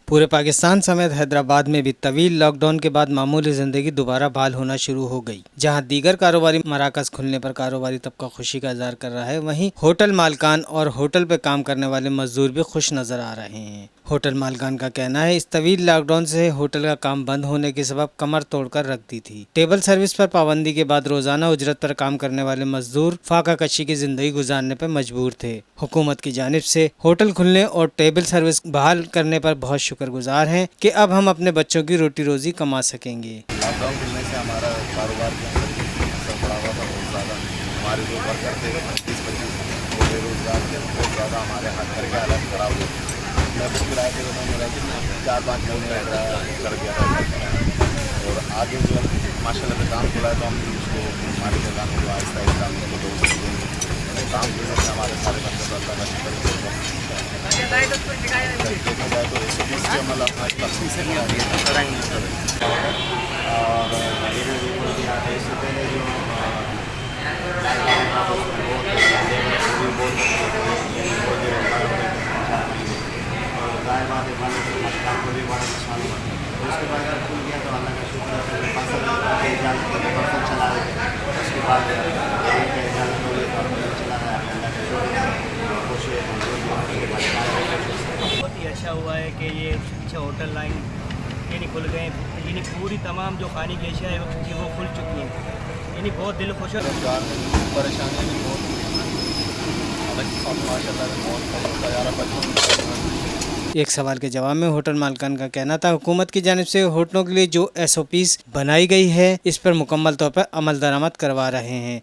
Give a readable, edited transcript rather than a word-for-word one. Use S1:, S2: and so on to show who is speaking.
S1: पूरे पाकिस्तान समेत हैदराबाद में भी तवील लॉकडाउन के बाद मामूली जिंदगी दोबारा बहाल होना शुरू हो गई। जहां दीगर कारोबारी मराकज खुलने पर कारोबारी तबका खुशी का इजहार कर रहा है, वहीं होटल मालकान और होटल पे काम करने वाले मजदूर भी खुश नजर आ रहे हैं। होटल मालकान का कहना है, इस तवील लॉकडाउन से होटल का काम बंद होने के सबब कमर तोड़कर रख दी थी। टेबल सर्विस पर पाबंदी के बाद रोजाना उजरत पर काम करने वाले मजदूर फाका कशी की जिंदगी गुजारने पर मजबूर थे। हुकूमत की जानिब से होटल खुलने और टेबल सर्विस बहाल करने पर बहुत शुक्रगुजार हैं कि अब हम अपने बच्चों की रोटी रोजी कमा सकेंगे।
S2: लॉकडाउन खुलने से हमारा कारोबार के अंदर असर पड़ा हुआ था बहुत ज़्यादा। हमारे जो वर्कर थे 25-25 वो बेरोजगार थे, बहुत ज़्यादा हमारे हाथ घर के हालत खराब हुए। मैं कुछ किराए के रुपये में रहती 4-5 महीने कर गया था। और आगे जो माशाल्लाह से काम खुला है तो हम उसको मालिक का काम हुआ आहिस्ता आहिस्ता हमको तो काम खुलने से हमारे सारे बंदे तो अल्लाह का शुक्र देखा जाए तो SOPs के अमल अपना तफसील से कराएंगे। और इससे पहले जो गाय बातें बने को भी बड़ा नुकसान हुआ। उसके बाद जब खुल गया तो अल्लाह का शुक्र है फसल चला रहे थे। उसके बाद चला रहा है अल्लाह का शुक्र खुश
S3: बहुत ही अच्छा हुआ है कि ये अच्छा होटल लाइन यानी खुल गए, यानी पूरी तमाम जो खाने की अशिया है वो खुल चुकी हैं, यानी बहुत दिल खुश है।
S2: परेशानियाँ भी बहुत
S1: एक सवाल के जवाब में होटल मालकान का कहना था, हुकूमत की जानिब से होटलों के लिए जो SOPs बनाई गई है इस पर मुकम्मल तौर पर अमल दरामद करवा रहे हैं।